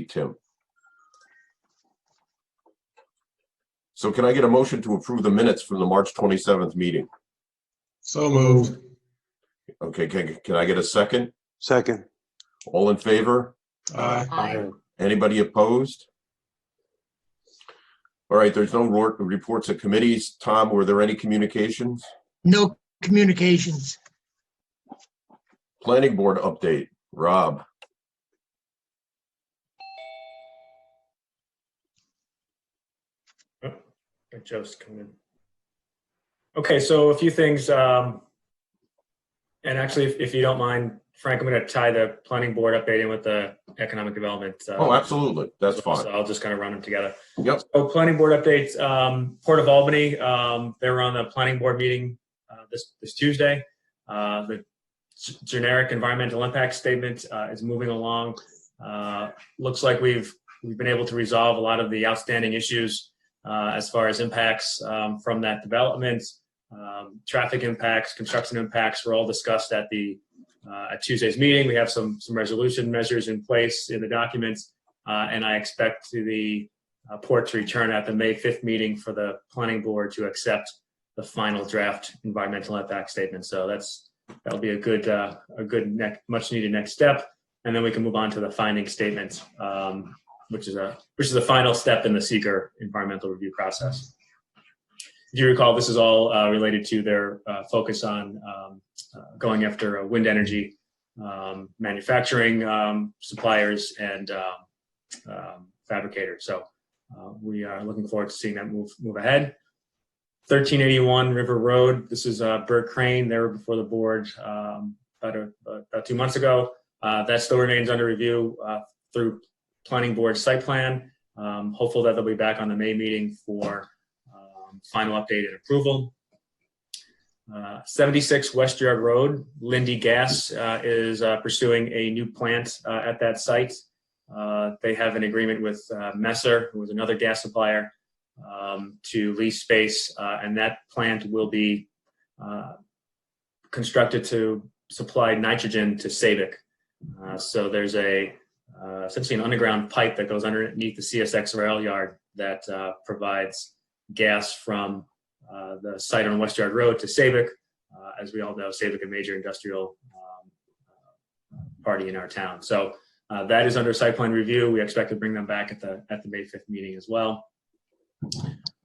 be Tim. So can I get a motion to approve the minutes from the March 27th meeting? So moved. Okay, can I get a second? Second. All in favor? Aye. Anybody opposed? All right, there's no reports of committees. Tom, were there any communications? No communications. Planning board update, Rob. I just come in. Okay, so a few things, and actually, if you don't mind, Frank, I'm going to tie the planning board update in with the economic development. Oh, absolutely, that's fine. So I'll just kind of run them together. Yep. So planning board updates, Port of Albany, they were on the planning board meeting this Tuesday. The generic environmental impact statement is moving along. Looks like we've been able to resolve a lot of the outstanding issues as far as impacts from that development. Traffic impacts, construction impacts were all discussed at Tuesday's meeting. We have some resolution measures in place in the documents, and I expect the port to return at the May 5th meeting for the planning board to accept the final draft environmental impact statement. So that'll be a good much needed next step, and then we can move on to the finding statement, which is the final step in the seeker environmental review process. If you recall, this is all related to their focus on going after wind energy manufacturing suppliers and fabricators. So we are looking forward to seeing that move ahead. 1381 River Road. This is Bert Crane. They were before the board about 2 months ago. That still remains under review through planning board site plan. Hopeful that they'll be back on the May meeting for final update and approval. 76 West Yard Road, Lindy Gas is pursuing a new plant at that site. They have an agreement with Messer, who is another gas supplier, to lease space, and that plant will be constructed to supply nitrogen to Sabic. So there's essentially an underground pipe that goes underneath the CSX rail yard that provides gas from the site on West Yard Road to Sabic. As we all know, Sabic, a major industrial party in our town. So that is under site plan review. We expect to bring them back at the May 5th meeting as well.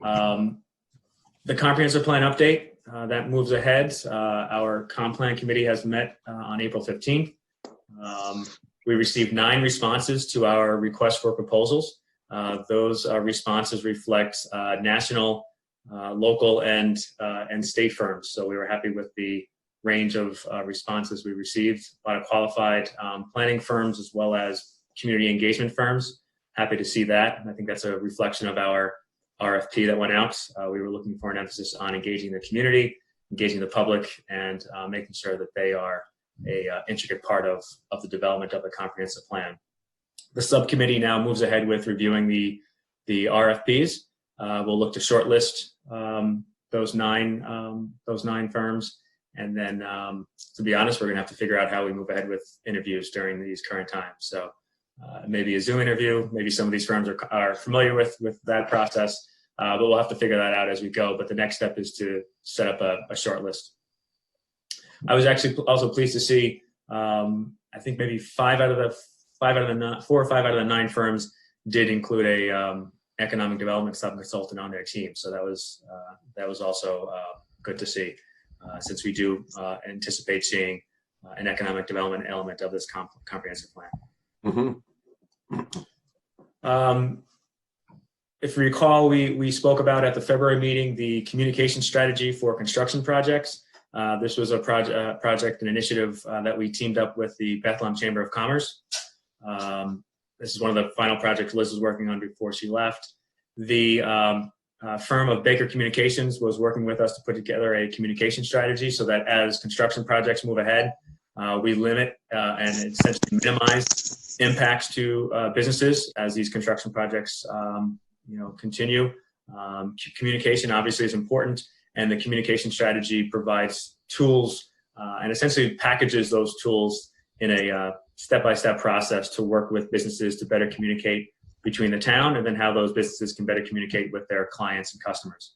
The comprehensive plan update, that moves ahead. Our comp plan committee has met on April 15th. We received 9 responses to our request for proposals. Those responses reflect national, local, and state firms. So we were happy with the range of responses we received. A lot of qualified planning firms as well as community engagement firms. Happy to see that. And I think that's a reflection of our RFP that went out. We were looking for an emphasis on engaging the community, engaging the public, and making sure that they are a intricate part of the development of the comprehensive plan. The subcommittee now moves ahead with reviewing the RFPs. We'll look to shortlist those nine firms, and then to be honest, we're going to have to figure out how we move ahead with interviews during these current times. So maybe a Zoom interview. Maybe some of these firms are familiar with that process, but we'll have to figure that out as we go. But the next step is to set up a short list. I was actually also pleased to see, I think maybe 4 or 5 out of the 9 firms did include a economic development sub-consultant on their team. So that was also good to see, since we do anticipate seeing an economic development element of this comprehensive plan. Mm-hmm. If you recall, we spoke about at the February meeting the communication strategy for construction projects. This was a project, an initiative that we teamed up with the Bethlehem Chamber of Commerce. This is one of the final projects Liz was working on before she left. The firm of Baker Communications was working with us to put together a communication strategy so that as construction projects move ahead, we limit and essentially minimize impacts to businesses as these construction projects continue. Communication obviously is important, and the communication strategy provides tools and essentially packages those tools in a step-by-step process to work with businesses to better communicate between the town, and then how those businesses can better communicate with their clients and customers.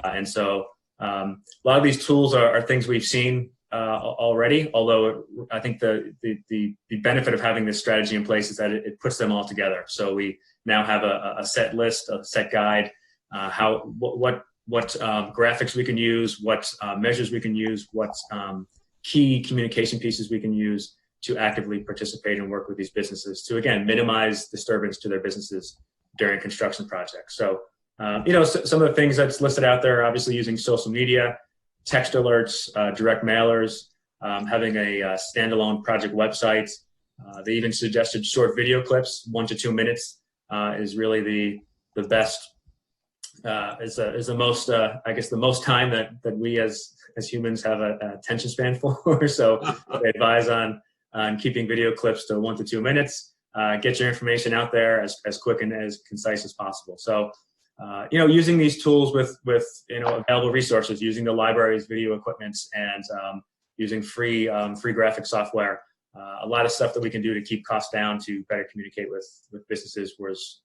And so a lot of these tools are things we've seen already, although I think the benefit of having this strategy in place is that it puts them all together. So we now have a set list, a set guide, what graphics we can use, what measures we can use, what key communication pieces we can use to actively participate and work with these businesses to, again, minimize disturbance to their businesses during construction projects. So, some of the things that's listed out there, obviously using social media, text alerts, direct mailers, having a standalone project website. They even suggested short video clips, 1 to 2 minutes, is really the best, is the most, I guess, the most time that we as humans have an attention span for. So they advise on keeping video clips to 1 to 2 minutes. Get your information out there as quick and as concise as possible. So, using these tools with available resources, using the library's video equipment, and using free graphic software, a lot of stuff that we can do to keep costs down to better communicate with businesses was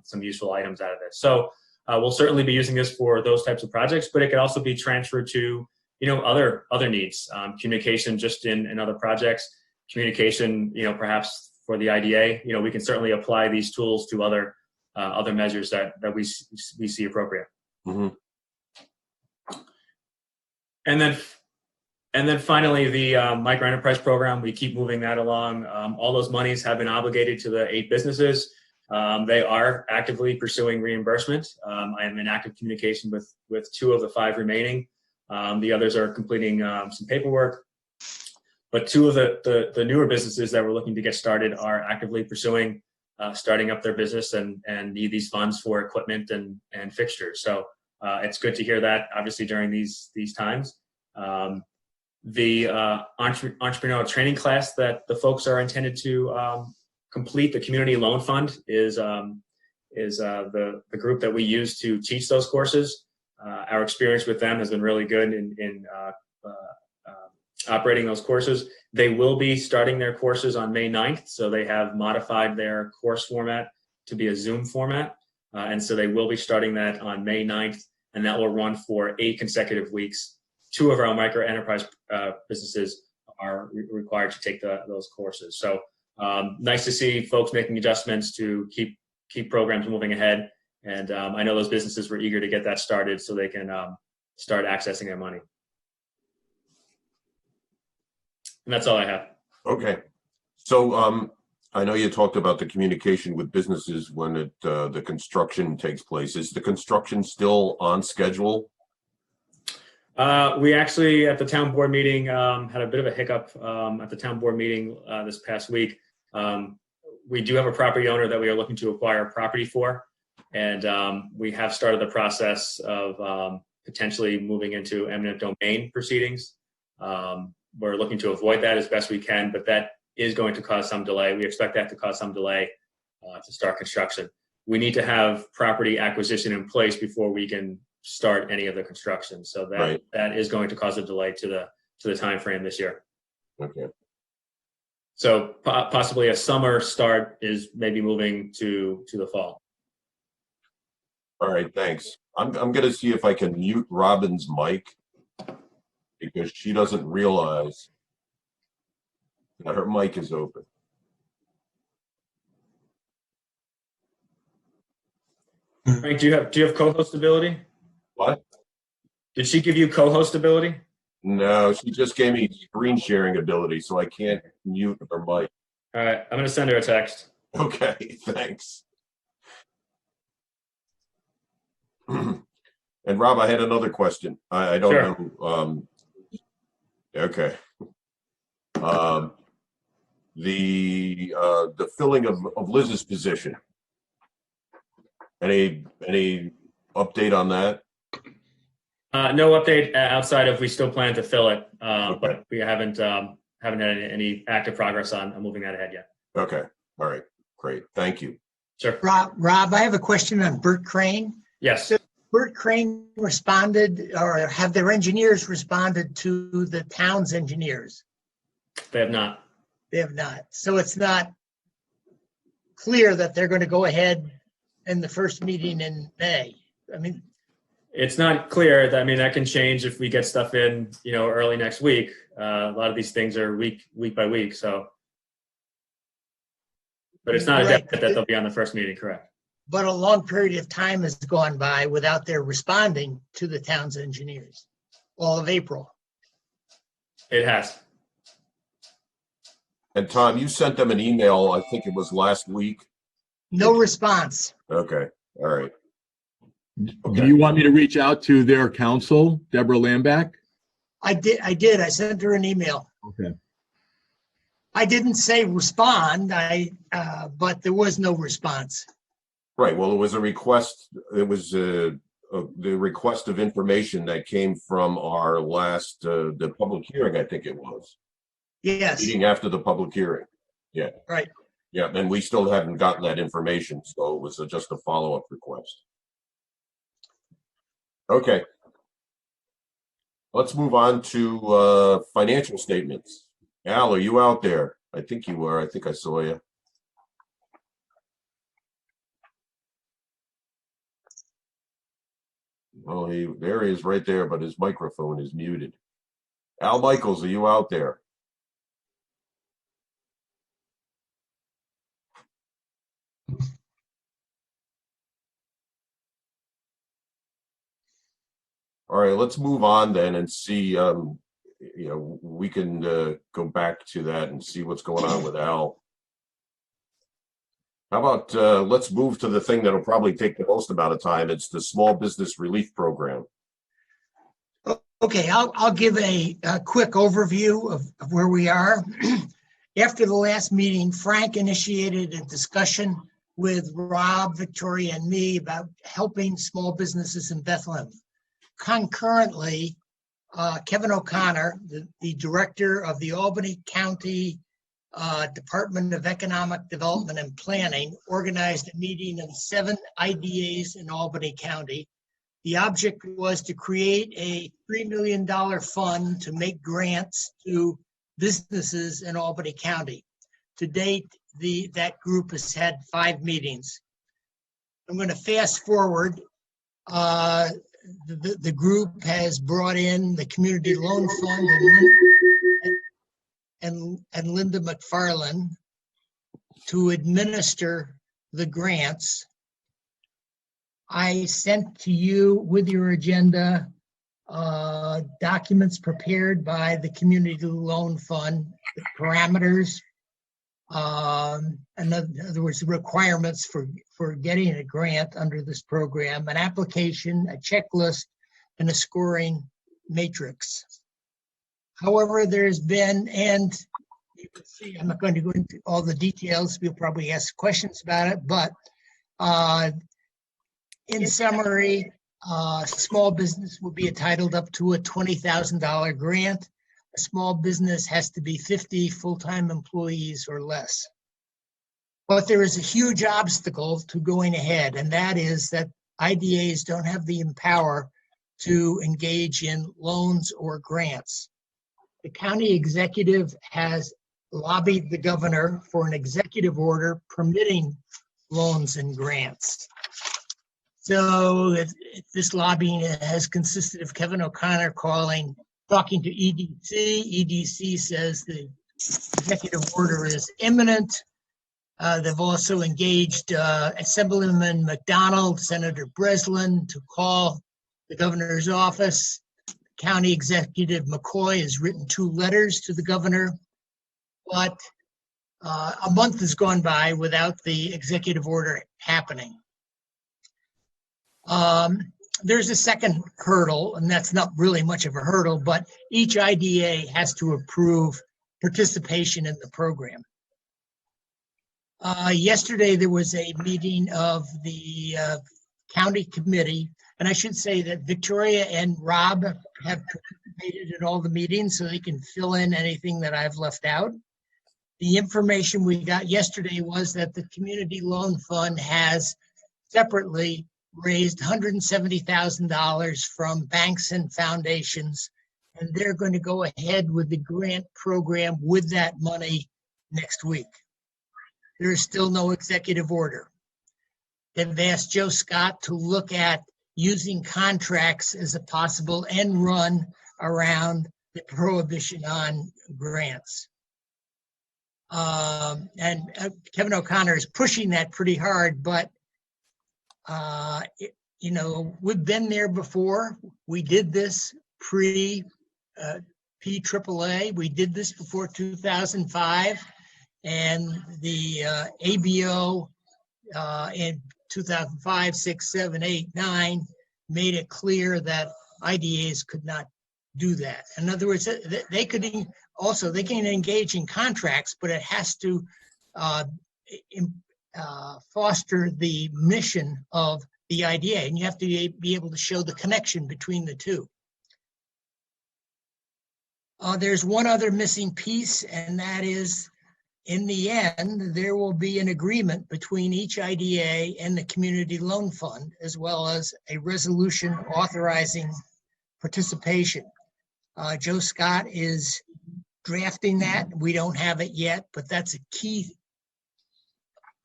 some useful items out of this. So we'll certainly be using this for those types of projects, but it could also be transferred to other needs, communication just in other projects, communication perhaps for the IDA. We can certainly apply these tools to other measures that we see appropriate. Mm-hmm. And then finally, the micro enterprise program, we keep moving that along. All those monies have been obligated to the 8 businesses. They are actively pursuing reimbursement. I am in active communication with 2 of the 5 remaining. The others are completing some paperwork. But 2 of the newer businesses that we're looking to get started are actively pursuing starting up their business and need these funds for equipment and fixtures. So it's good to hear that, obviously, during these times. The entrepreneurial training class that the folks are intended to complete, the Community Loan Fund, is the group that we use to teach those courses. Our experience with them has been really good in operating those courses. They will be starting their courses on May 9th, so they have modified their course format to be a Zoom format. And so they will be starting that on May 9th, and that will run for 8 consecutive weeks. 2 of our micro enterprise businesses are required to take those courses. So nice to see folks making adjustments to keep programs moving ahead. And I know those businesses were eager to get that started so they can start accessing their money. And that's all I have. Okay. So I know you talked about the communication with businesses when the construction takes place. Is the construction still on schedule? We actually, at the town board meeting, had a bit of a hiccup at the town board meeting this past week. We do have a property owner that we are looking to acquire property for, and we have started the process of potentially moving into eminent domain proceedings. We're looking to avoid that as best we can, but that is going to cause some delay. We expect that to cause some delay to start construction. We need to have property acquisition in place before we can start any of the construction. So that is going to cause a delay to the time frame this year. Okay. So possibly a summer start is maybe moving to the fall. All right, thanks. I'm going to see if I can mute Robin's mic, because she doesn't realize that her mic is open. Frank, do you have co-host ability? What? Did she give you co-host ability? No, she just gave me screen sharing ability, so I can't mute her mic. All right, I'm going to send her a text. Okay, thanks. And Rob, I had another question. I don't know. Okay. The filling of Liz's position. Any update on that? No update outside of we still plan to fill it, Okay. but we haven't had any active progress on moving that ahead yet. Okay. All right. Great. Thank you. Sure. Rob, I have a question on Burt Crane. Yes. So Burt Crane responded, or have their engineers responded to the town's engineers? They have not. They have not. So it's not clear that they're going to go ahead in the first meeting in May. I mean, It's not clear. That can change if we get stuff in, early next week. A lot of these things are week by week. So, but it's not a Right. definite that they'll be on the first meeting, correct? but a long period of time has gone by without their responding to the town's engineers. All of April. It has. And Tom, you sent them an email, I think it was last week. No response. Okay, all right. Do you want me to reach out to their counsel, Deborah Lamback? I did. I sent her an email. Okay. I didn't say respond, but there was no response. Right, well, it was a request, it was the request of information that came from our last, the public hearing, I think it was. Yes, Meeting after the public hearing. Yeah. right. Yeah, and we still haven't gotten that information, so it was just a follow-up request. Okay. Let's move on to financial statements. Al, are you out there? I think you were. I think I saw you. Well, there he is right there, but his microphone is muted. Al Michaels, are you out there? All right, let's move on then and see, we can go back to that and see what's going on with Al. How about let's move to the thing that'll probably take the most amount of time. It's the Small Business Relief Program. Okay, I'll give a quick overview of where we are. After the last meeting, Frank initiated a discussion with Rob, Victoria, and me about helping small businesses in Bethlehem. Concurrently, Kevin O'Connor, the director of the Albany County Department of Economic Development and Planning, organized a meeting of 7 IDAs in Albany County. The object was to create a $3 million fund to make grants to businesses in Albany County. To date, that group has had 5 meetings. I'm going to fast forward. The group has brought in the Community Loan Fund and Linda McFarland to administer the grants. I sent to you with your agenda documents prepared by the Community Loan Fund, the parameters, in other words, the requirements for getting a grant under this program, an application, a checklist, and a scoring matrix. However, there's been, and you can see, I'm not going to go into all the details. We'll probably ask questions about it, but in summary, small business will be entitled up to a $20,000 grant. A small business has to be 50 full-time employees or less. But there is a huge obstacle to going ahead, and that is that IDAs don't have the power to engage in loans or grants. The county executive has lobbied the governor for an executive order permitting loans and grants. So this lobbying has consisted of Kevin O'Connor talking to EDC. EDC says the executive order is imminent. They've also engaged Assemblyman McDonald, Senator Breslin to call the governor's office. County Executive McCoy has written 2 letters to the governor, but a month has gone by without the executive order happening. There's a second hurdle, and that's not really much of a hurdle, but each IDA has to approve participation in the program. Yesterday, there was a meeting of the county committee, and I should say that Victoria and Rob have participated in all the meetings, so they can fill in anything that I've left out. The information we got yesterday was that the Community Loan Fund has separately raised $170,000 from banks and foundations, and they're going to go ahead with the grant program with that money next week. There is still no executive order. They've asked Joe Scott to look at using contracts as a possible end run around the prohibition on grants. And Kevin O'Connor is pushing that pretty hard, but you know, we've been there before. We did this pre-PAAA. We did this before 2005, and the ABO in 2005, 6, 7, 8, 9 made it clear that IDAs could not do that. In other words, they could also, they can engage in contracts, but it has to foster the mission of the IDA, and you have to be able to show the connection between the two. There's one other missing piece, and that is, in the end, there will be an agreement between each IDA and the Community Loan Fund, as well as a resolution authorizing participation. Joe Scott is drafting that. We don't have it yet, but that's a key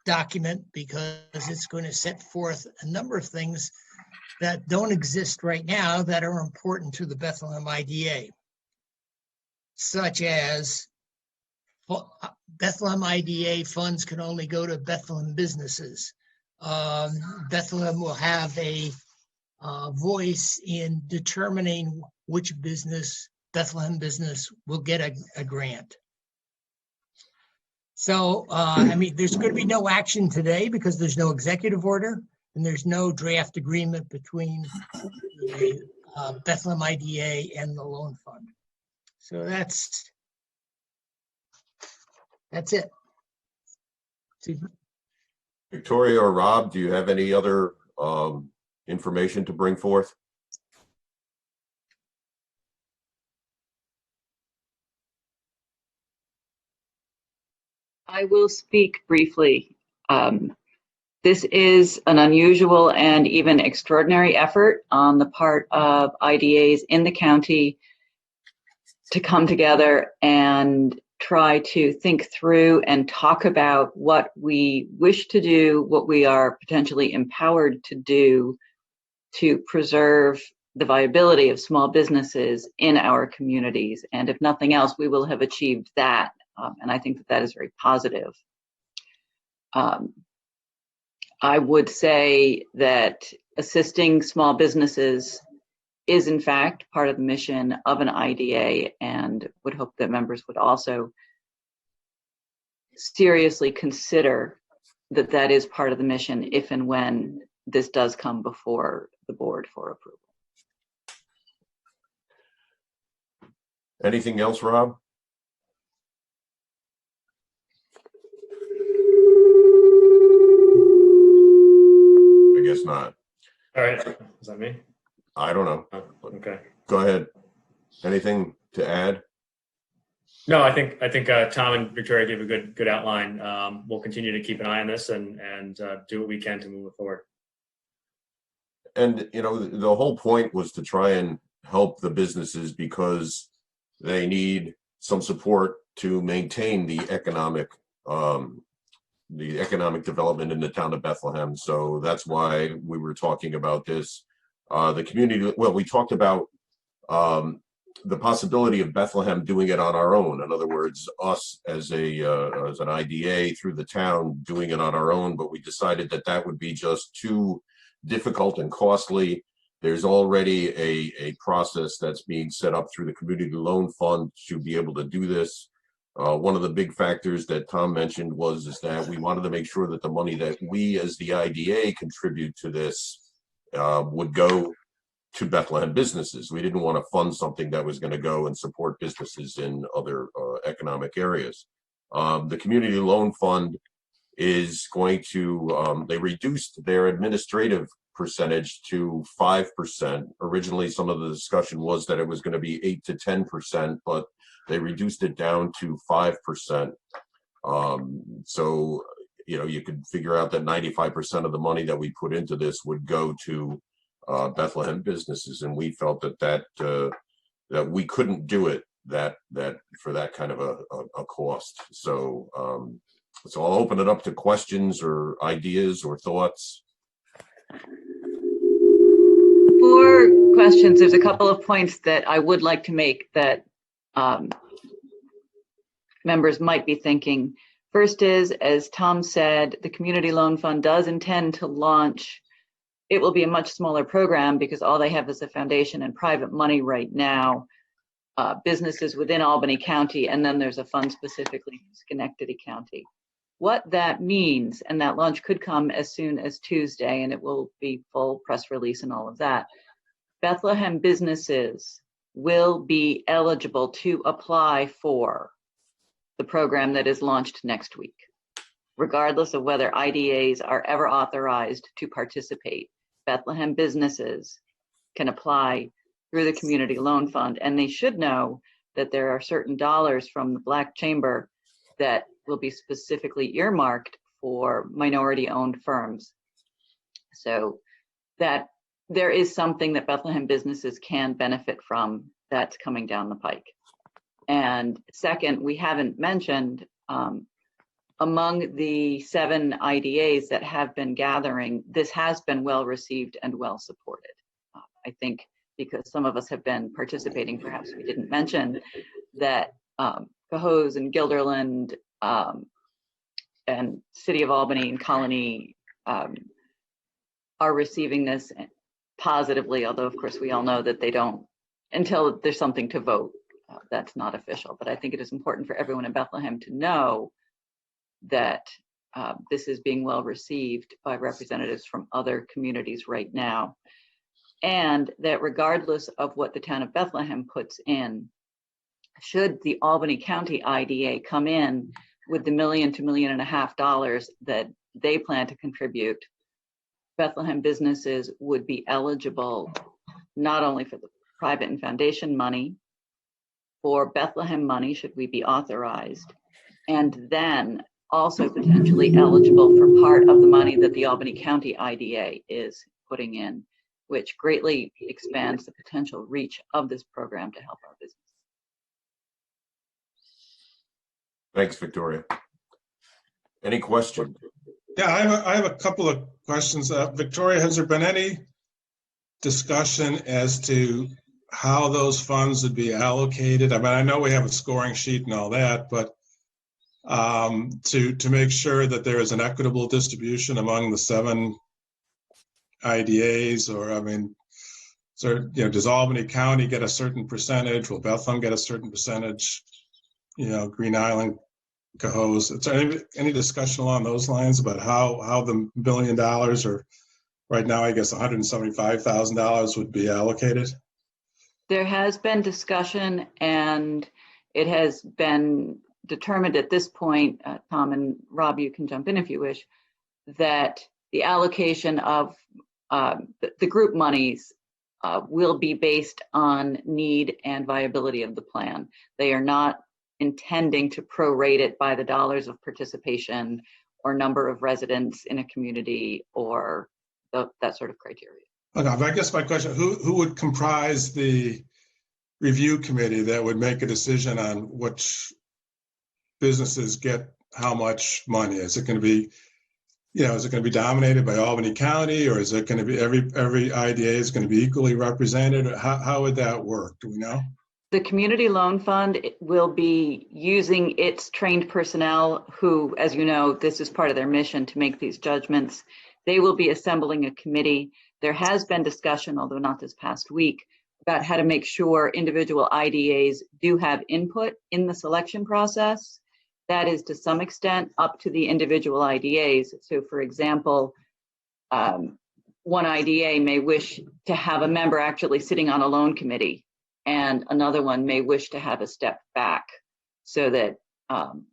document because it's going to set forth a number of things that don't exist right now that are important to the Bethlehem IDA, such as Bethlehem IDA funds can only go to Bethlehem businesses. Bethlehem will have a voice in determining which business, Bethlehem business, will get a grant. So, I mean, there's going to be no action today because there's no executive order and there's no draft agreement between the Bethlehem IDA and the loan fund. So that's it. Victoria or Rob, do you have any other information to bring forth? I will speak briefly. This is an unusual and even extraordinary effort on the part of IDAs in the county to come together and try to think through and talk about what we wish to do, what we are potentially empowered to do to preserve the viability of small businesses in our communities. And if nothing else, we will have achieved that. And I think that that is very positive. I would say that assisting small businesses is in fact part of the mission of an IDA, and would hope that members would also seriously consider that that is part of the mission if and when this does come before the board for approval. Anything else, Rob? I guess not. All right, is that me? I don't know. Oh, okay. Go ahead. Anything to add? No, I think Tom and Victoria gave a good outline. We'll continue to keep an eye on this and do what we can to move it forward. And, you know, the whole point was to try and help the businesses because they need some support to maintain the economic development in the town of Bethlehem. So that's why we were talking about this. The community, well, we talked about the possibility of Bethlehem doing it on our own. In other words, us as an IDA through the town doing it on our own, but we decided that that would be just too difficult and costly. There's already a process that's being set up through the Community Loan Fund to be able to do this. One of the big factors that Tom mentioned is that we wanted to make sure that the money that we as the IDA contribute to this would go to Bethlehem businesses. We didn't want to fund something that was going to go and support businesses in other economic areas. The Community Loan Fund is going to, they reduced their administrative percentage to 5%. Originally, some of the discussion was that it was going to be 8 to 10%, but they reduced it down to 5%. So, you know, you could figure out that 95% of the money that we put into this would go to Bethlehem businesses, and we felt that we couldn't do it that for that kind of a cost. So so I'll open it up to questions or ideas or thoughts. For questions, there's a couple of points that I would like to make that members might be thinking. First is, as Tom said, the Community Loan Fund does intend to launch. It will be a much smaller program because all they have is a foundation and private money right now, businesses within Albany County, and then there's a fund specifically for Schenectady County. What that means, and that launch could come as soon as Tuesday, and it will be full press release and all of that, Bethlehem businesses will be eligible to apply for the program that is launched next week, regardless of whether IDAs are ever authorized to participate. Bethlehem businesses can apply through the Community Loan Fund, and they should know that there are certain dollars from the Black Chamber that will be specifically earmarked for minority-owned firms. So that there is something that Bethlehem businesses can benefit from that's coming down the pike. And second, we haven't mentioned among the 7 IDAs that have been gathering, this has been well received and well supported. I think because some of us have been participating, perhaps we didn't mention that Cohoes and Guilderland and City of Albany and Colony are receiving this positively, although of course we all know that they don't until there's something to vote. That's not official, but I think it is important for everyone in Bethlehem to know that this is being well received by representatives from other communities right now, and that regardless of what the town of Bethlehem puts in, should the Albany County IDA come in with the $1 million to $1.5 million that they plan to contribute, Bethlehem businesses would be eligible not only for the private and foundation money, for Bethlehem money, should we be authorized, and then also potentially eligible for part of the money that the Albany County IDA is putting in, which greatly expands the potential reach of this program to help our business. Thanks, Victoria. Any question? Yeah, I have a couple of questions. Victoria, has there been any discussion as to how those funds would be allocated? I mean, I know we have a scoring sheet and all that, but to make sure that there is an equitable distribution among the 7 IDAs, or I mean, so does Albany County get a certain percentage? Will Bethlehem get a certain percentage? Green Island, Cohoes. Is there any discussion along those lines about how the $1 billion, or right now I guess $175,000 would be allocated? There has been discussion, and it has been determined at this point, Tom and Rob, you can jump in if you wish, that the allocation of the group monies will be based on need and viability of the plan. They are not intending to prorate it by the dollars of participation or number of residents in a community or that sort of criteria. Okay, I guess my question, who would comprise the review committee that would make a decision on which businesses get how much money? Is it going to be, is it going to be dominated by Albany County, or is it going to be every IDA is going to be equally represented? How would that work? Do we know? The Community Loan Fund will be using its trained personnel who, as you know, this is part of their mission to make these judgments. They will be assembling a committee. There has been discussion, although not this past week, about how to make sure individual IDAs do have input in the selection process. That is to some extent up to the individual IDAs. So for example, one IDA may wish to have a member actually sitting on a loan committee, and another one may wish to have a step back so that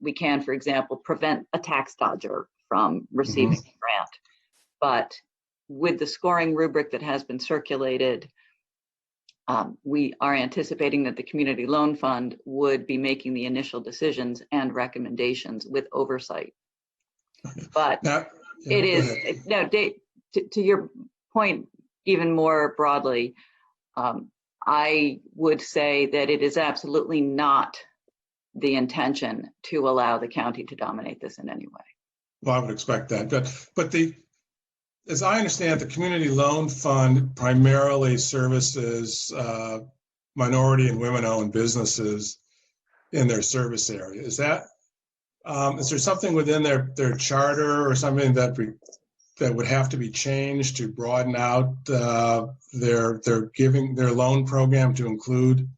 we can, for example, prevent a tax dodger from receiving a grant. But with the scoring rubric that has been circulated, we are anticipating that the Community Loan Fund would be making the initial decisions and recommendations with oversight. But it is, now, Dave, to your point, even more broadly, I would say that it is absolutely not the intention to allow the county to dominate this in any way. Well, I would expect that. But as I understand, the Community Loan Fund primarily services minority and women-owned businesses in their service area. Is there something within their charter or something that would have to be changed to broaden out their loan program to include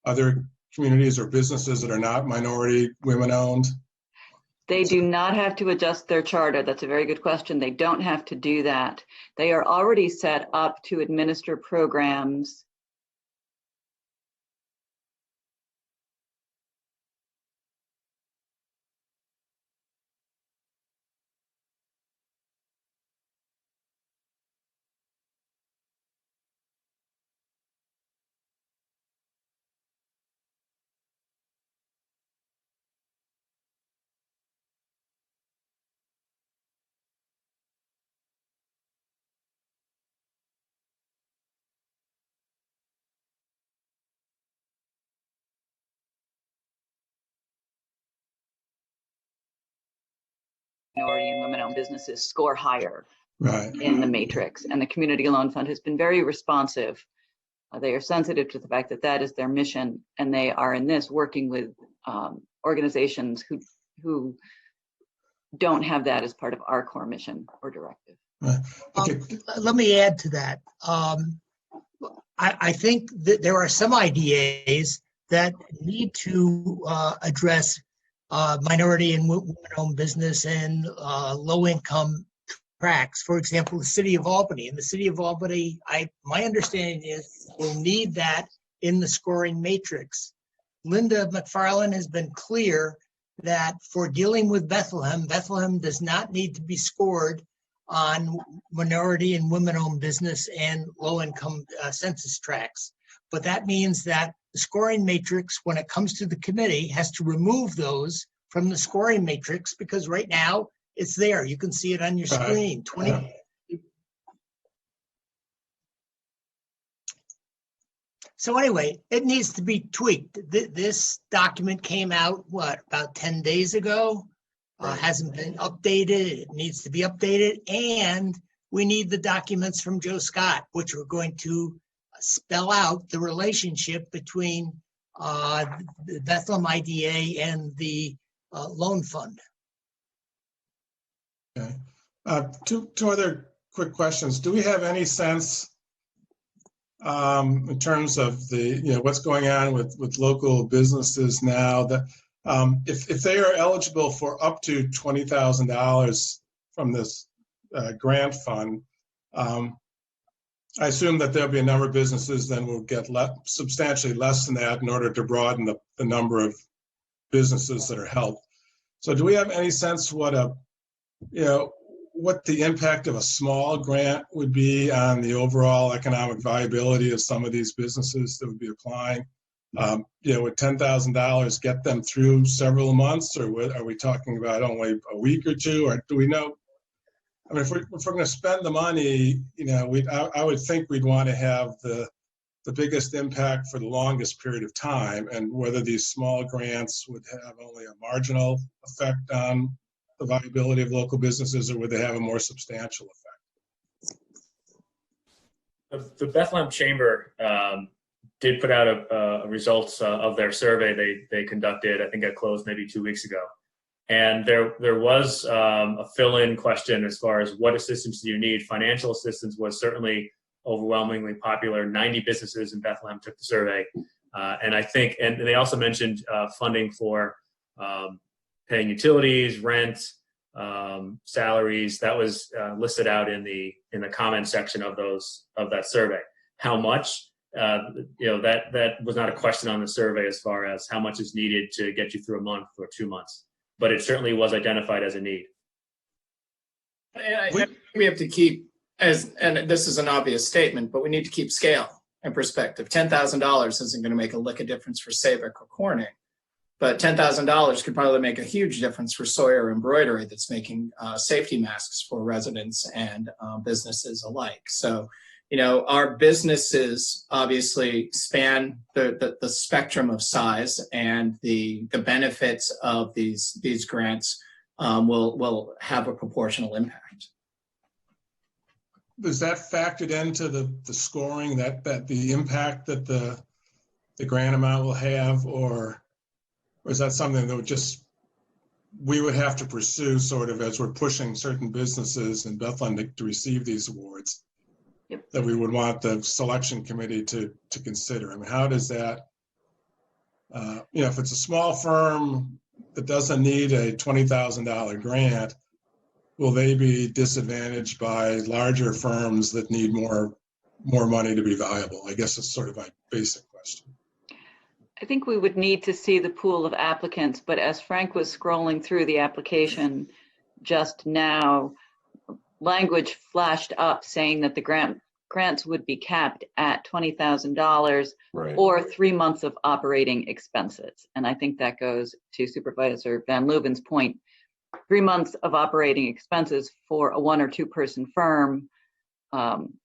other communities or businesses that are not minority, women-owned? They do not have to adjust their charter. That's a very good question. They don't have to do that. They are already set up to administer programs minority and women-owned businesses score higher Right. in the matrix. And the Community Loan Fund has been very responsive. They are sensitive to the fact that that is their mission, and they are in this working with organizations who don't have that as part of our core mission or directive. Okay. Let me add to that. I think that there are some IDAs that need to address minority and women-owned business and low-income tracts. For example, the City of Albany. In the City of Albany, my understanding is we'll need that in the scoring matrix. Linda McFarland has been clear that for dealing with Bethlehem, Bethlehem does not need to be scored on minority and women-owned business and low-income census tracts. But that means that the scoring matrix, when it comes to the committee, has to remove those from the scoring matrix because right now it's there. You can see it on your screen. So anyway, it needs to be tweaked. This document came out, about 10 days ago? Hasn't been updated. It needs to be updated. And we need the documents from Joe Scott, which are going to spell out the relationship between the Bethlehem IDA and the loan fund. Okay. Two other quick questions. Do we have any sense in terms of what's going on with local businesses now that if they are eligible for up to $20,000 from this grant fund, I assume that there'll be a number of businesses then will get substantially less than that in order to broaden the number of businesses that are helped. So do we have any sense what the impact of a small grant would be on the overall economic viability of some of these businesses that would be applying? Would $10,000 get them through several months, or are we talking about only a week or two, or do we know? I mean, if we're going to spend the money, I would think we'd want to have the biggest impact for the longest period of time, and whether these small grants would have only a marginal effect on the viability of local businesses, or would they have a more substantial effect? The Bethlehem Chamber did put out results of their survey they conducted. I think it closed maybe 2 weeks ago. And there was a fill-in question as far as what assistance do you need. Financial assistance was certainly overwhelmingly popular. 90 businesses in Bethlehem took the survey. And I think, and they also mentioned funding for paying utilities, rent, salaries. That was listed out in the comment section of that survey. How much? That was not a question on the survey as far as how much is needed to get you through a month or 2 months, but it certainly was identified as a need. I think we have to keep, and this is an obvious statement, but we need to keep scale and perspective. $10,000 isn't going to make a lick of difference for Savick or Corning, but $10,000 could probably make a huge difference for Sawyer Embroidery that's making safety masks for residents and businesses alike. So our businesses obviously span the spectrum of size, and the benefits of these grants will have a proportional impact. Is that factored into the scoring, that the impact that the grant amount will have, or is that something that we would have to pursue sort of as we're pushing certain businesses in Bethlehem to receive these awards? Yep. That we would want the selection committee to consider? I mean, how does that, if it's a small firm that doesn't need a $20,000 grant, will they be disadvantaged by larger firms that need more money to be viable? I guess it's sort of my basic question. I think we would need to see the pool of applicants, but as Frank was scrolling through the application just now, language flashed up saying that the grants would be capped at $20,000 Right. or 3 months of operating expenses. And I think that goes to Supervisor Van Leuven's point. 3 months of operating expenses for a 1 or 2 person firm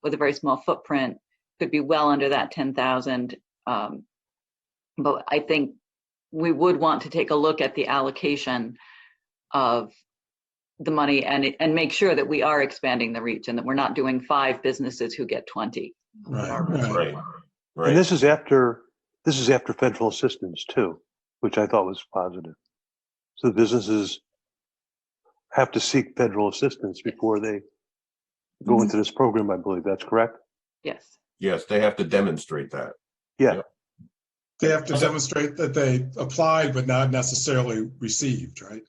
with a very small footprint could be well under that 10,000. But I think we would want to take a look at the allocation of the money and make sure that we are expanding the reach and that we're not doing 5 businesses who get 20. Right. And this is after federal assistance too, which I thought was positive. So businesses have to seek federal assistance before they go into this program, I believe. That's correct? Yes. Yes, they have to demonstrate that. Yeah. They have to demonstrate that they applied but not necessarily received, right?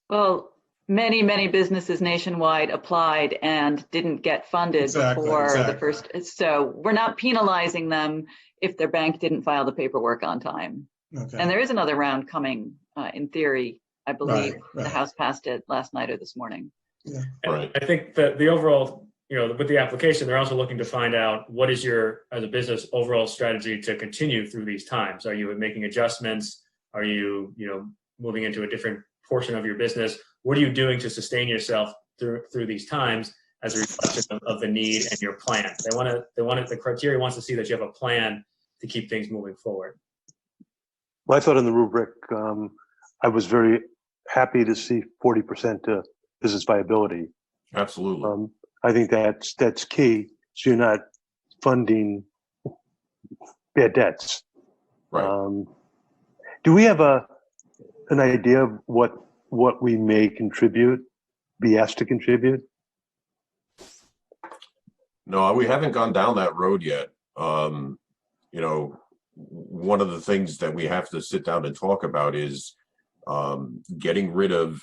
Well, many businesses nationwide applied and didn't get funded before the first. So we're not penalizing them if their bank didn't file the paperwork on time. Okay. And there is another round coming, in theory. I believe Right. the House passed it last night or this morning. Yeah. Right. I think that the overall, with the application, they're also looking to find out what is your, as a business, overall strategy to continue through these times. Are you making adjustments? Are you, moving into a different portion of your business? What are you doing to sustain yourself through these times as a reflection of the need and your plan? The criteria wants to see that you have a plan to keep things moving forward. Well, I thought in the rubric, I was very happy to see 40% to business viability. Absolutely. I think that's key. So you're not funding bad debts. Right. Do we have an idea of what we may be asked to contribute? No, we haven't gone down that road yet. One of the things that we have to sit down and talk about is getting rid of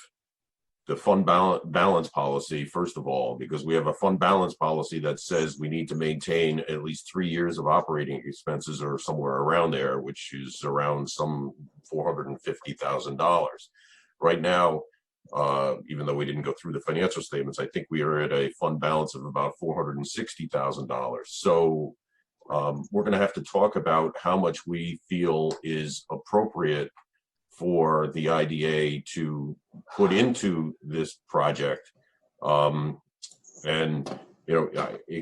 the fund balance policy, first of all, because we have a fund balance policy that says we need to maintain at least 3 years of operating expenses or somewhere around there, which is around some $450,000. Right now, even though we didn't go through the financial statements, I think we are at a fund balance of about $460,000. So we're going to have to talk about how much we feel is appropriate for the IDA to put into this project. It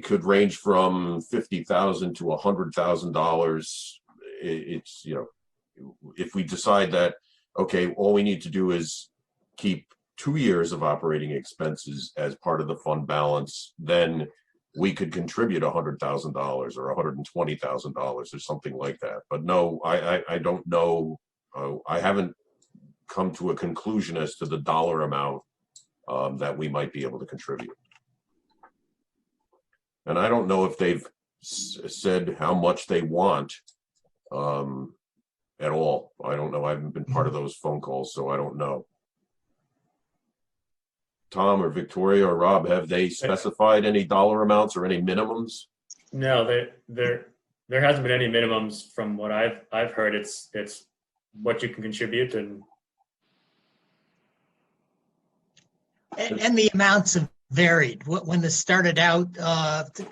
could range from $50,000 to $100,000. It's, if we decide that, okay, all we need to do is keep 2 years of operating expenses as part of the fund balance, then we could contribute $100,000 or $120,000 or something like that. But no, I don't know. I haven't come to a conclusion as to the dollar amount that we might be able to contribute. And I don't know if they've said how much they want at all. I don't know. I haven't been part of those phone calls, so I don't know. Tom or Victoria or Rob, have they specified any dollar amounts or any minimums? No, there hasn't been any minimums from what I've heard. It's what you can contribute and the amounts have varied. When this started out,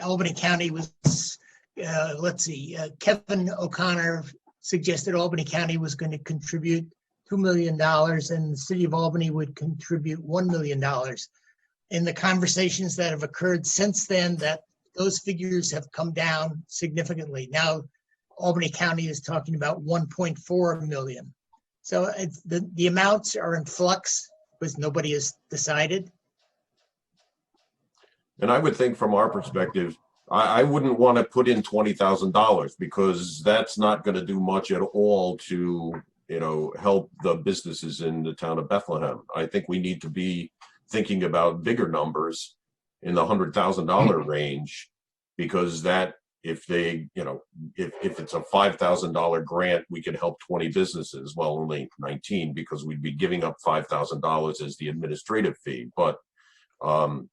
Albany County was, Kevin O'Connor suggested Albany County was going to contribute $2 million and the city of Albany would contribute $1 million. In the conversations that have occurred since then, that those figures have come down significantly. Now, Albany County is talking about 1.4 million. So the amounts are in flux because nobody has decided. And I would think from our perspective, I wouldn't want to put in $20,000 because that's not going to do much at all to, help the businesses in the town of Bethlehem. I think we need to be thinking about bigger numbers in the $100,000 range, because that, if they, if it's a $5,000 grant, we could help 20 businesses. Well, only 19 because we'd be giving up $5,000 as the administrative fee. But, and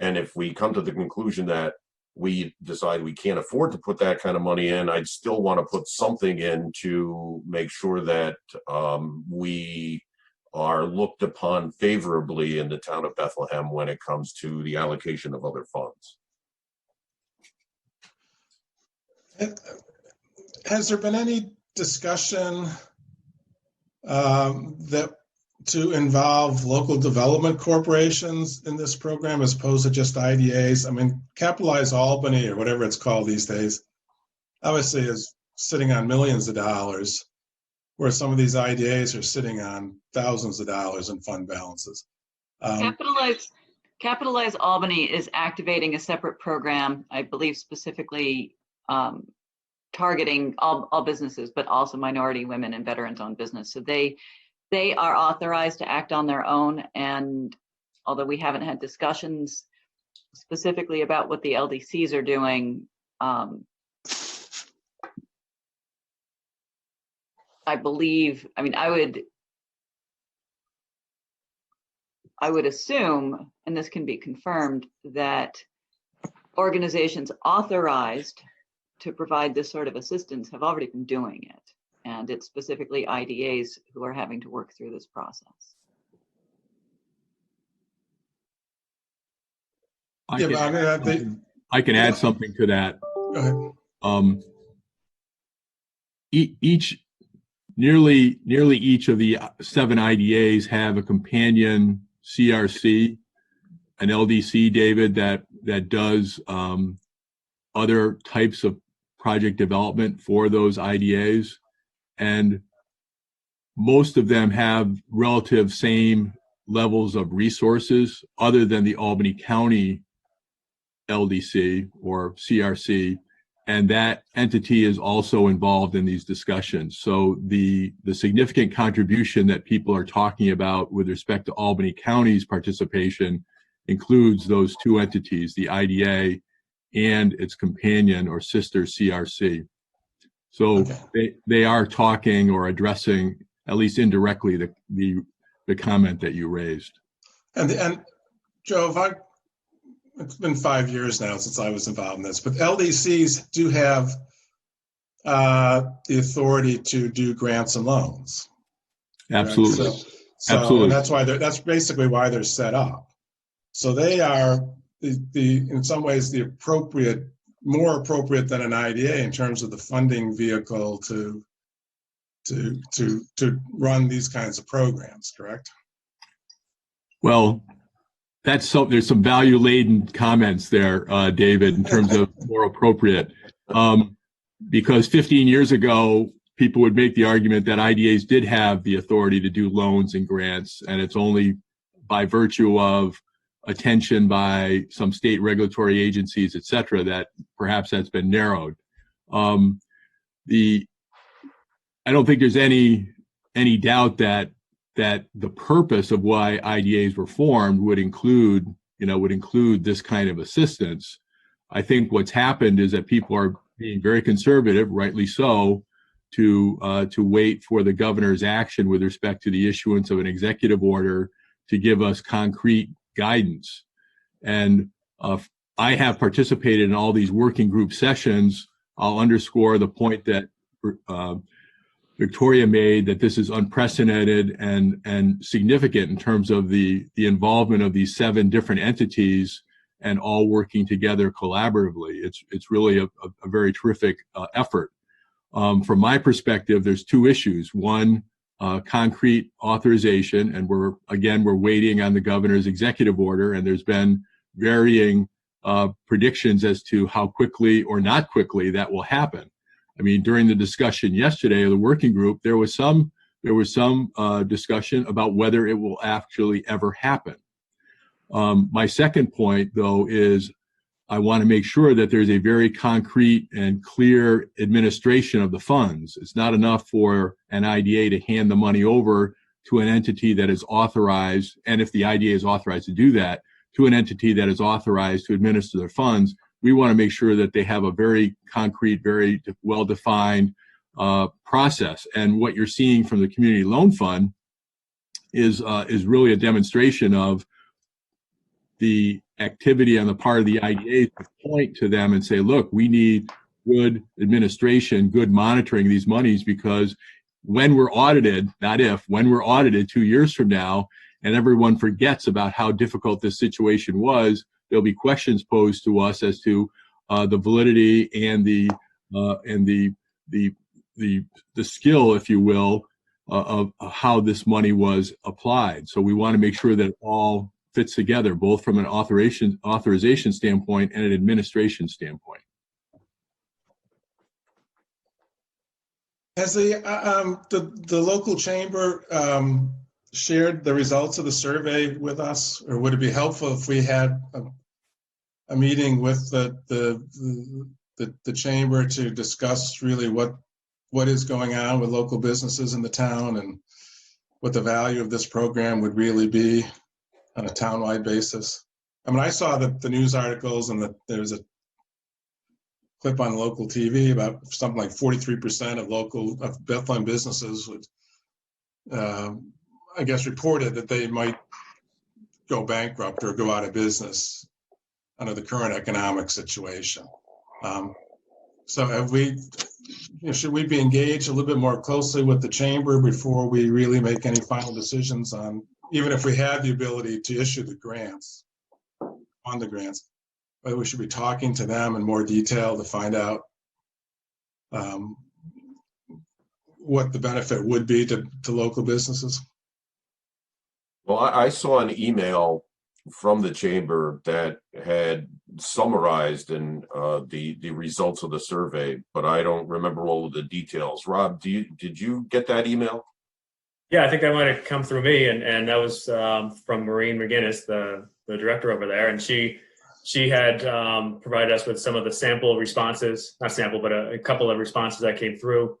if we come to the conclusion that we decide we can't afford to put that kind of money in, I'd still want to put something in to make sure that we are looked upon favorably in the town of Bethlehem when it comes to the allocation of other funds. Has there been any discussion that to involve local development corporations in this program as opposed to just IDAs? I mean, Capitalize Albany, or whatever it's called these days, obviously is sitting on millions of dollars, where some of these IDAs are sitting on thousands of dollars in fund balances. Capitalize Albany is activating a separate program, I believe specifically targeting all businesses, but also minority, women, and veterans-owned business. So they are authorized to act on their own. And although we haven't had discussions specifically about what the LDCs are doing, I believe, I would assume, and this can be confirmed, that organizations authorized to provide this sort of assistance have already been doing it. And it's specifically IDAs who are having to work through this process. I can add something to that. Go ahead. Nearly each of the 7 IDAs have a companion CRC, an LDC, David, that does other types of project development for those IDAs. And most of them have relative same levels of resources other than the Albany County LDC or CRC. And that entity is also involved in these discussions. So the significant contribution that people are talking about with respect to Albany County's participation includes those 2 entities, the IDA and its companion or sister CRC. So they are talking or addressing, at least indirectly, the comment that you raised. And Joe, it's been 5 years now since I was involved in this, but LDCs do have the authority to do grants and loans. Absolutely. Right? So Absolutely. and that's basically why they're set up. So they are in some ways more appropriate than an IDA in terms of the funding vehicle to run these kinds of programs, correct? Well, there's some value-laden comments there, David, in terms of more appropriate. Because 15 years ago, people would make the argument that IDAs did have the authority to do loans and grants, and it's only by virtue of attention by some state regulatory agencies, et cetera, that perhaps that's been narrowed. I don't think there's any doubt that the purpose of why IDAs were formed would include this kind of assistance. I think what's happened is that people are being very conservative, rightly so, to wait for the governor's action with respect to the issuance of an executive order to give us concrete guidance. And I have participated in all these working group sessions. I'll underscore the point that Victoria made, that this is unprecedented and significant in terms of the involvement of these 7 different entities and all working together collaboratively. It's really a very terrific effort. From my perspective, there's 2 issues. One, concrete authorization, and we're waiting on the governor's executive order, and there's been varying predictions as to how quickly or not quickly that will happen. I mean, during the discussion yesterday of the working group, there was some discussion about whether it will actually ever happen. My second point, though, is I want to make sure that there's a very concrete and clear administration of the funds. It's not enough for an IDA to hand the money over to an entity that is authorized, and if the IDA is authorized to do that, to an entity that is authorized to administer their funds. We want to make sure that they have a very concrete, very well-defined process. And what you're seeing from the Community Loan Fund is really a demonstration of the activity on the part of the IDA to point to them and say, look, we need good administration, good monitoring of these monies, because when we're audited, not if, when we're audited 2 years from now, and everyone forgets about how difficult this situation was, there'll be questions posed to us as to the validity and the skill, if you will, of how this money was applied. So we want to make sure that it all fits together, both from an authorization standpoint and an administration standpoint. Has the local chamber shared the results of the survey with us, or would it be helpful if we had a meeting with the chamber to discuss really what is going on with local businesses in the town and what the value of this program would really be on a townwide basis? I mean, I saw the news articles, and there's a clip on local TV about something like 43% of Bethlehem businesses would, I guess, reported that they might go bankrupt or go out of business under the current economic situation. So should we be engaged a little bit more closely with the chamber before we really make any final decisions on, even if we had the ability to issue the grants, on the grants, whether we should be talking to them in more detail to find out what the benefit would be to local businesses? Well, I saw an email from the chamber that had summarized in the results of the survey, but I don't remember all of the details. Rob, did you get that email? Yeah, I think that might have come through me, and that was from Maureen McGinnis, the director over there, and she had provided us with some of the sample responses, not sample, but a couple of responses that came through.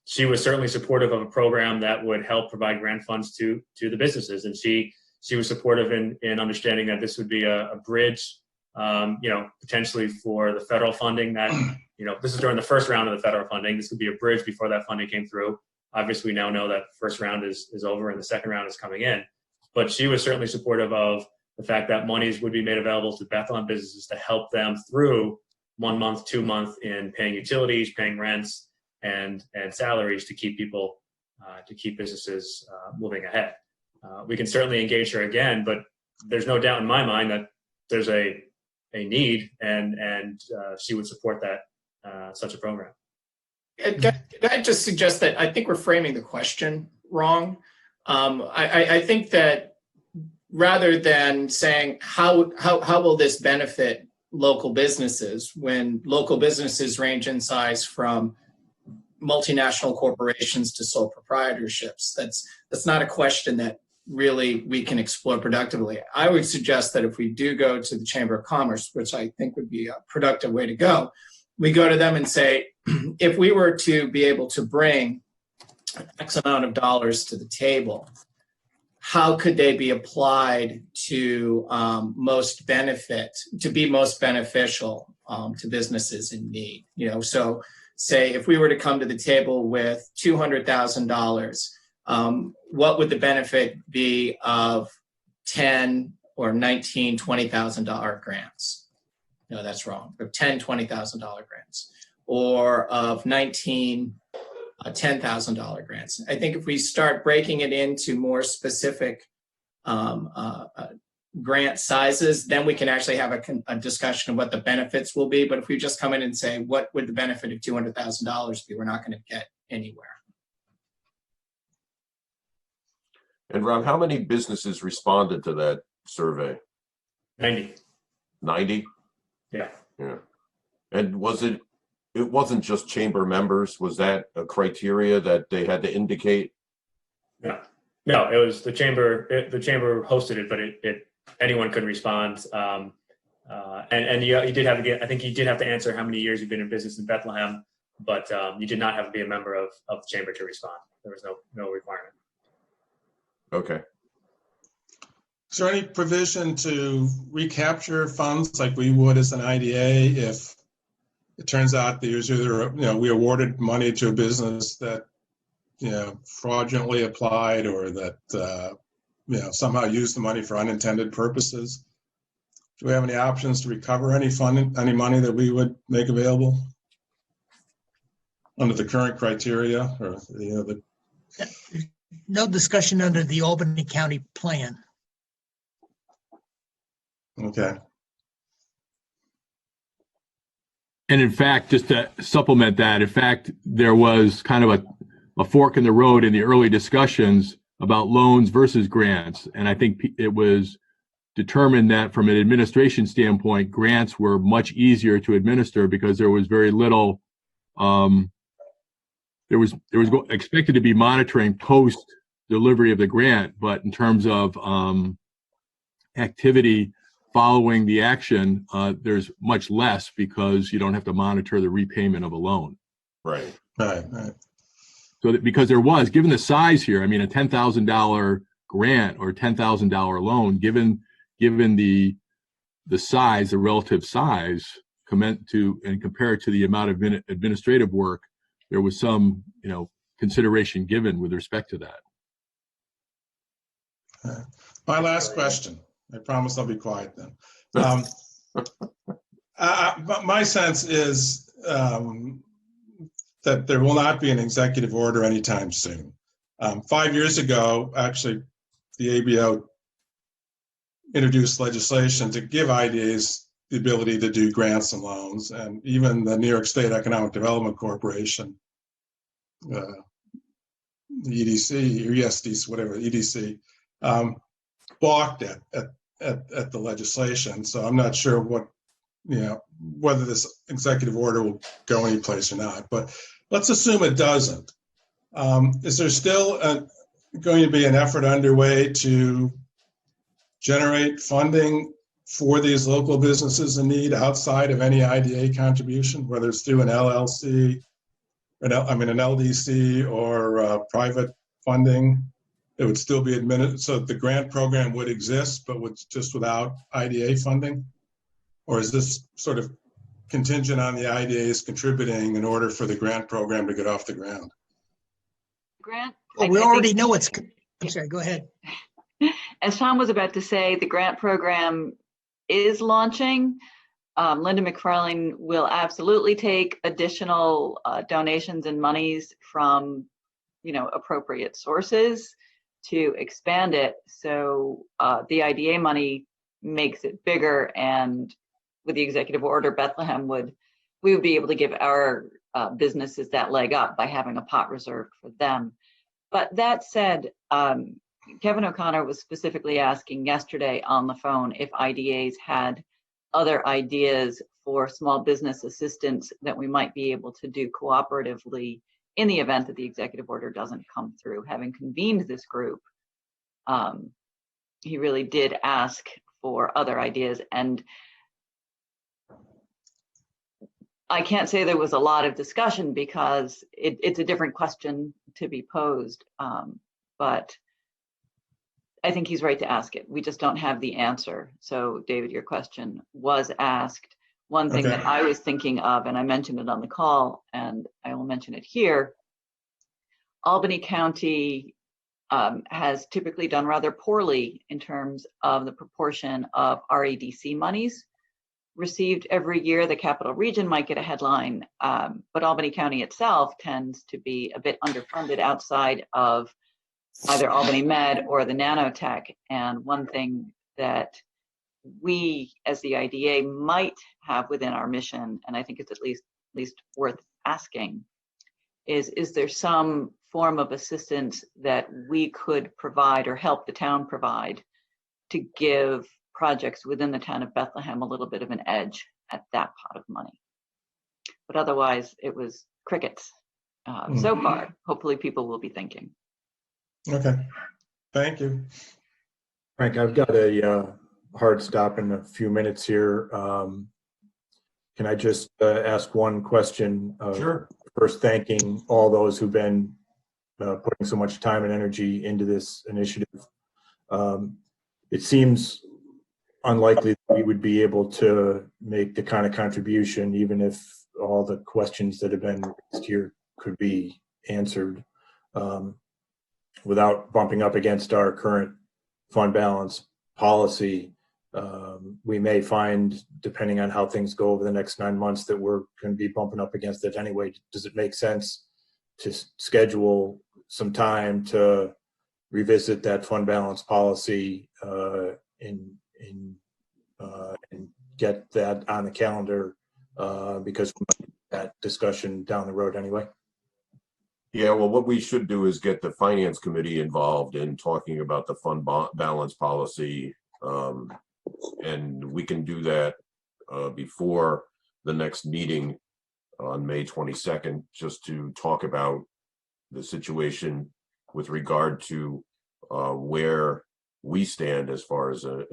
She was certainly supportive of a program that would help provide grant funds to the businesses, and she was supportive in understanding that this would be a bridge, potentially for the federal funding that, this is during the first round of the federal funding. This would be a bridge before that funding came through. Obviously, we now know that the first round is over and the second round is coming in. But she was certainly supportive of the fact that monies would be made available to Bethlehem businesses to help them through 1 month, 2 months in paying utilities, paying rents, and salaries to keep people, to keep businesses moving ahead. We can certainly engage her again, but there's no doubt in my mind that there's a need, and she would support that such a program. Could I just suggest that I think we're framing the question wrong? I think that rather than saying how will this benefit local businesses, when local businesses range in size from multinational corporations to sole proprietorships, that's not a question that really we can explore productively. I would suggest that if we do go to the Chamber of Commerce, which I think would be a productive way to go, we go to them and say, if we were to be able to bring X amount of dollars to the table, how could they be applied to be most beneficial to businesses in need? So say if we were to come to the table with $200,000, what would the benefit be of 10 or 19, $20,000 grants? No, that's wrong. Of 10, $20,000 grants, or of 19, $10,000 grants. I think if we start breaking it into more specific grant sizes, then we can actually have a discussion of what the benefits will be. But if we just come in and say, what would the benefit of $200,000 be, we're not going to get anywhere. And Rob, how many businesses responded to that survey? 90. 90? Yeah. Yeah. And it wasn't just chamber members? Was that a criteria that they had to indicate? No, it was the chamber. The chamber hosted it, but anyone could respond. And you did have to get. I think you did have to answer how many years you've been in business in Bethlehem, but you did not have to be a member of the chamber to respond. There was no requirement. Okay. Is there any provision to recapture funds like we would as an IDA if it turns out there's either, we awarded money to a business that, fraudulently applied or that, somehow used the money for unintended purposes? Do we have any options to recover any money that we would make available under the current criteria or No discussion under the Albany County plan. Okay. And in fact, just to supplement that, in fact, there was kind of a fork in the road in the early discussions about loans versus grants. And I think it was determined that from an administration standpoint, grants were much easier to administer because there was very little, there was expected to be monitoring post delivery of the grant, but in terms of activity following the action, there's much less because you don't have to monitor the repayment of a loan. Right. So that, because there was, given the size here, I mean, a $10,000 grant or $10,000 loan, given the size, the relative size, compared to the amount of administrative work, there was some, consideration given with respect to that. My last question. I promise I'll be quiet then. My sense is that there will not be an executive order anytime soon. 5 years ago, actually, the ABO introduced legislation to give IDAs the ability to do grants and loans, and even the New York State Economic Development Corporation, the EDC or ESDC, whatever, EDC, balked at the legislation. So I'm not sure whether this executive order will go anyplace or not, but let's assume it doesn't. Is there still going to be an effort underway to generate funding for these local businesses in need outside of any IDA contribution, whether it's through an LLC, an LDC or private funding? It would still be administered, so the grant program would exist, but just without IDA funding? Or is this sort of contingent on the IDAs contributing in order for the grant program to get off the ground? Grant? Well, we already know it's, I'm sorry, go ahead. As Tom was about to say, the grant program is launching. Linda McFarlane will absolutely take additional donations and monies from, appropriate sources to expand it. So the IDA money makes it bigger, and with the executive order, Bethlehem we would be able to give our businesses that leg up by having a pot reserved for them. But that said, Kevin O'Connor was specifically asking yesterday on the phone if IDAs had other ideas for small business assistance that we might be able to do cooperatively in the event that the executive order doesn't come through. Having convened this group, he really did ask for other ideas. And I can't say there was a lot of discussion because it's a different question to be posed. But I think he's right to ask it. We just don't have the answer. So David, your question was asked. One thing that I was thinking of, and I mentioned it on the call, and I will mention it here, Albany County has typically done rather poorly in terms of the proportion of REDC monies received every year. The Capital Region might get a headline, but Albany County itself tends to be a bit underfunded outside of either Albany Med or the nanotech. And one thing that we as the IDA might have within our mission, and I think it's at least worth asking, is there some form of assistance that we could provide or help the town provide to give projects within the town of Bethlehem a little bit of an edge at that pot of money. But otherwise, it was crickets so far. Hopefully people will be thinking. Okay, thank you. Frank, I've got a hard stop in a few minutes here. Can I just ask one question? Sure. First, thanking all those who've been putting so much time and energy into this initiative. It seems unlikely that we would be able to make the kind of contribution, even if all the questions that have been raised here could be answered without bumping up against our current fund balance policy. We may find, depending on how things go over the next 9 months, that we're going to be bumping up against it anyway. Does it make sense to schedule some time to revisit that fund balance policy and get that on the calendar because we might have that discussion down the road anyway? Yeah, well, what we should do is get the finance committee involved in talking about the fund balance policy. And we can do that before the next meeting on May 22nd, just to talk about the situation with regard to where we stand as far as an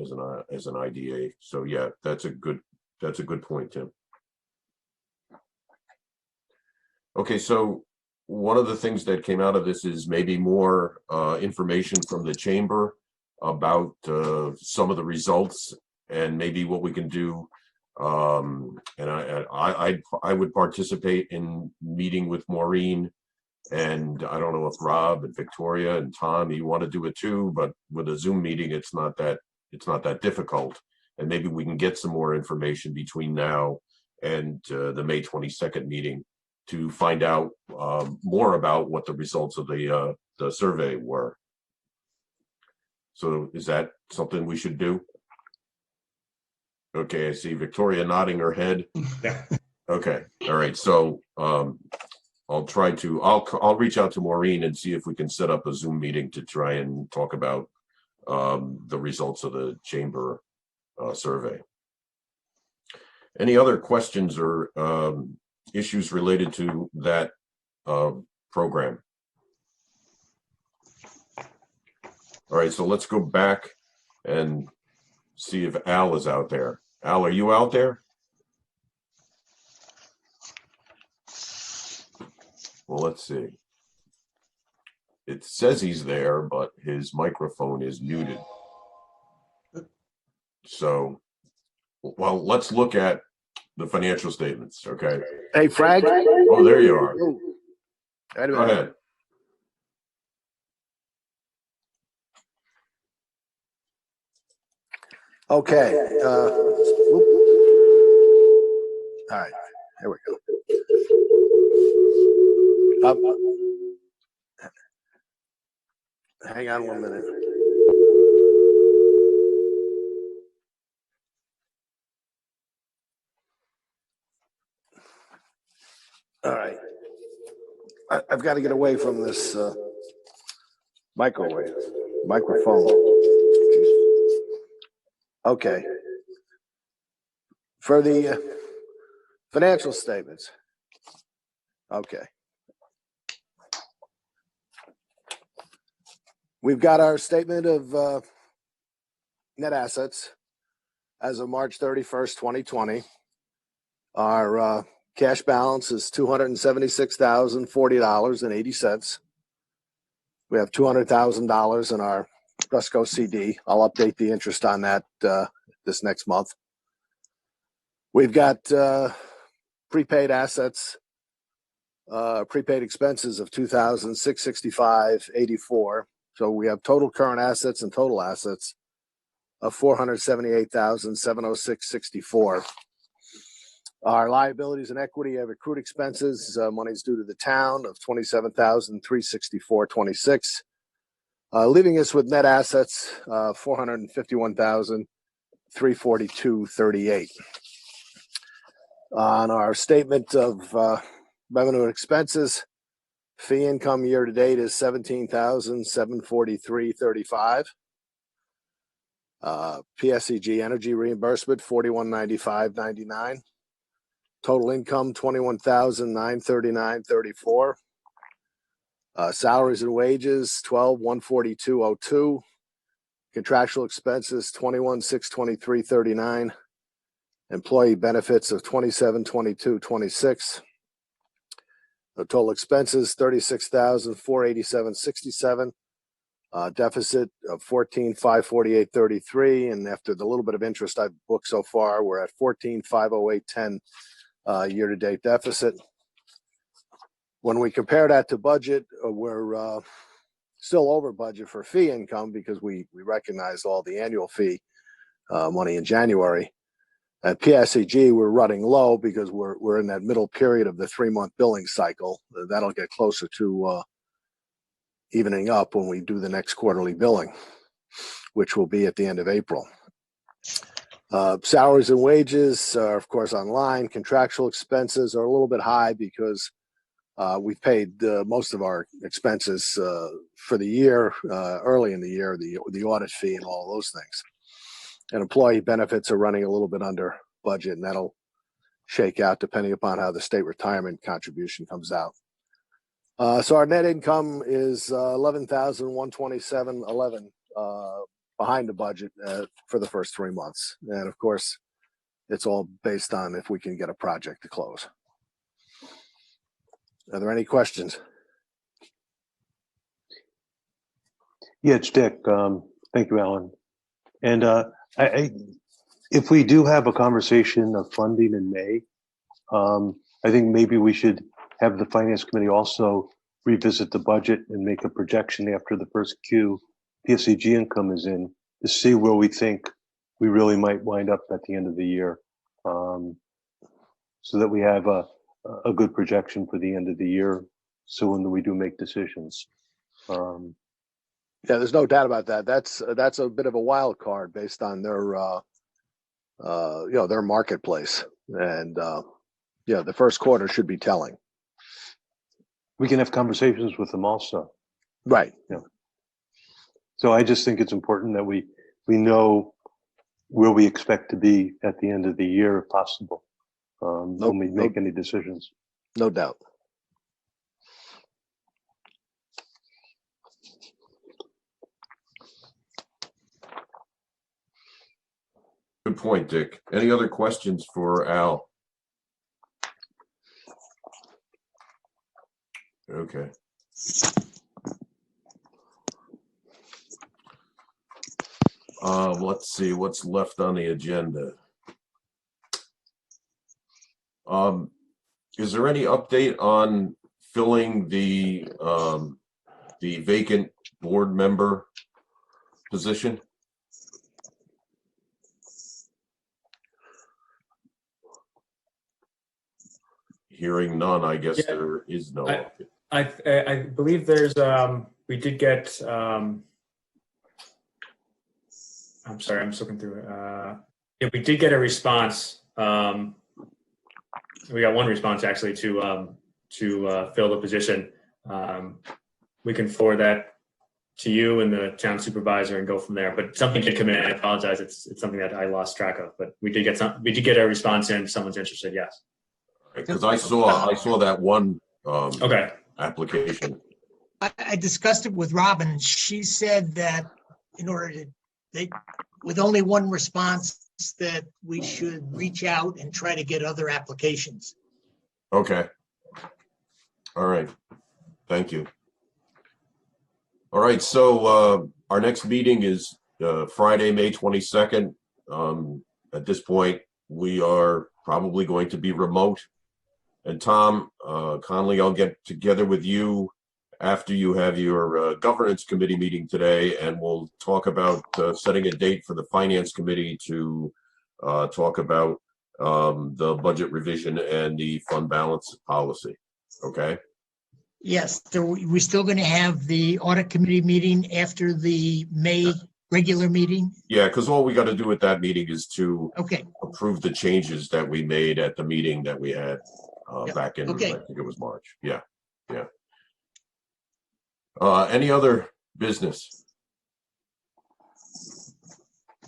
IDA. So yeah, that's a good point, Tim. Okay, so one of the things that came out of this is maybe more information from the chamber about some of the results and maybe what we can do. And I would participate in meeting with Maureen, and I don't know if Rob and Victoria and Tom, you want to do it too, but with a Zoom meeting, it's not that difficult. And maybe we can get some more information between now and the May 22nd meeting to find out more about what the results of the survey were. So is that something we should do? Okay, I see Victoria nodding her head. Yeah. Okay, all right. So I'll reach out to Maureen and see if we can set up a Zoom meeting to try and talk about the results of the chamber survey. Any other questions or issues related to that program? All right, so let's go back and see if Al is out there. Al, are you out there? Well, let's see. It says he's there, but his microphone is muted. So, well, let's look at the financial statements, okay? Hey, Frank. Oh, there you are. Wait a Go minute. ahead. Okay. All right. Here we go. Hang on 1 minute. All right. I've got to get away from this microphone. Okay. For the financial statements. Okay. We've got our statement of net assets as of March 31st, 2020. Our cash balance is $276,040.80. We have $200,000 in our Fresco CD. I'll update the interest on that this next month. We've got prepaid assets, prepaid expenses of $2,665.84. So we have total current assets and total assets of $478,706.64. Our liabilities and equity have accrued expenses, monies due to the town of $27,364.26, leaving us with net assets $451,342.38. On our statement of revenue and expenses, fee income year to date is $17,743.35. PSEG energy reimbursement, $41.95.99. Total income, $21,939.34. Salaries and wages, $12,142.02. Contractual expenses, $21,623.39. Employee benefits of $27,22.26. The total expenses, $36,487.67. Deficit of $14,548.33, and after the little bit of interest I've booked so far, we're at $14,508.10 year-to-date deficit. When we compare that to budget, we're still over budget for fee income because we recognized all the annual fee money in January. At PSEG, we're running low because we're in that middle period of the 3-month billing cycle. That'll get closer to evening up when we do the next quarterly billing, which will be at the end of April. Salaries and wages are, of course, online. Contractual expenses are a little bit high because we've paid most of our expenses for the year, early in the year, the audit fee and all those things. And employee benefits are running a little bit under budget, and that'll shake out depending upon how the state retirement contribution comes out. So our net income is $11,127.11 behind the budget for the first 3 months. And of course, it's all based on if we can get a project to close. Are there any questions? Yeah, it's Dick. Thank you, Alan. And if we do have a conversation of funding in May, I think maybe we should have the Finance Committee also revisit the budget and make a projection after the first Q PSEG income is in to see where we think we really might wind up at the end of the year, so that we have a good projection for the end of the year. So when we do make decisions. Yeah, there's no doubt about that. That's a bit of a wild card based on their their marketplace, and the first quarter should be telling. We can have conversations with them also. Right. Yeah. So I just think it's important that we know where we expect to be at the end of the year, if possible, when we make any decisions. No doubt. Good point, Dick. Any other questions for Al? Okay. Let's see what's left on the agenda. Is there any update on filling the vacant board member position? Hearing none, I guess there is no update. I believe there's we did get I'm sorry, I'm just looking through it. Yeah, we did get a response. We got one response actually to fill the position. We can forward that to you and the town supervisor and go from there. But something did come in. I apologize. It's something that I lost track of. But we did get a response in. If someone's interested, yes. Because I saw that one Okay. application. I discussed it with Robin. She said that in order to, with only one response, that we should reach out and try to get other applications. Okay. All right. Thank you. All right. So our next meeting is Friday, May 22nd. At this point, we are probably going to be remote. And Tom Conley, I'll get together with you after you have your governance committee meeting today, and we'll talk about setting a date for the finance committee to talk about the budget revision and the fund balance policy. Okay? Yes, we're still going to have the audit committee meeting after the May regular meeting? Yeah, because all we got to do at that meeting is to Okay, approve the changes that we made at the meeting that we had back in, Okay. I think it was March. Yeah, yeah. Any other business?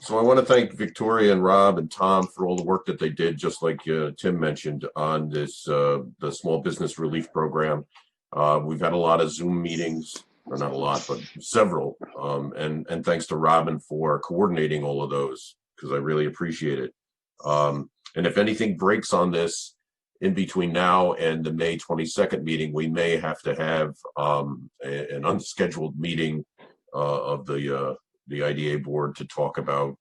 So I want to thank Victoria and Rob and Tom for all the work that they did, just like Tim mentioned on this, the small business relief program. We've had a lot of Zoom meetings, or not a lot, but several. And thanks to Robin for coordinating all of those, because I really appreciate it. And if anything breaks on this in between now and the May 22nd meeting, we may have to have an unscheduled meeting of the IDA board to talk about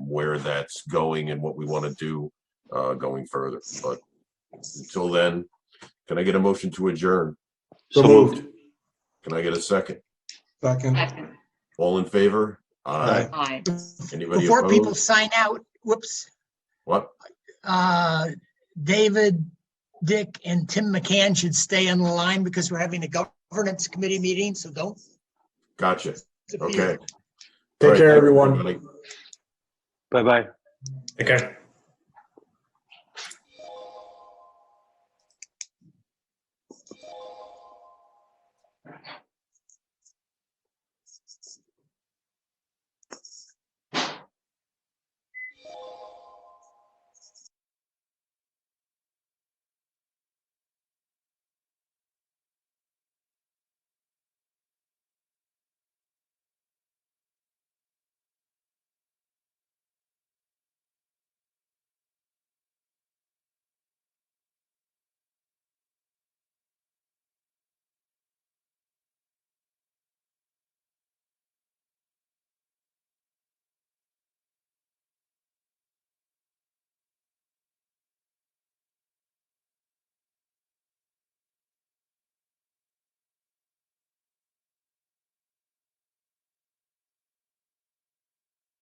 where that's going and what we want to do going further. But until then, can I get a motion to adjourn? So moved. Can I get a second? Second. All in favor? Aye. Aye. Anybody Before people opposed? sign out, whoops, What? David, Dick, and Tim McCann should stay on the line because we're having a governance committee meeting, so don't. Gotcha. Okay. Take care, everyone. Everybody. Bye-bye. Okay.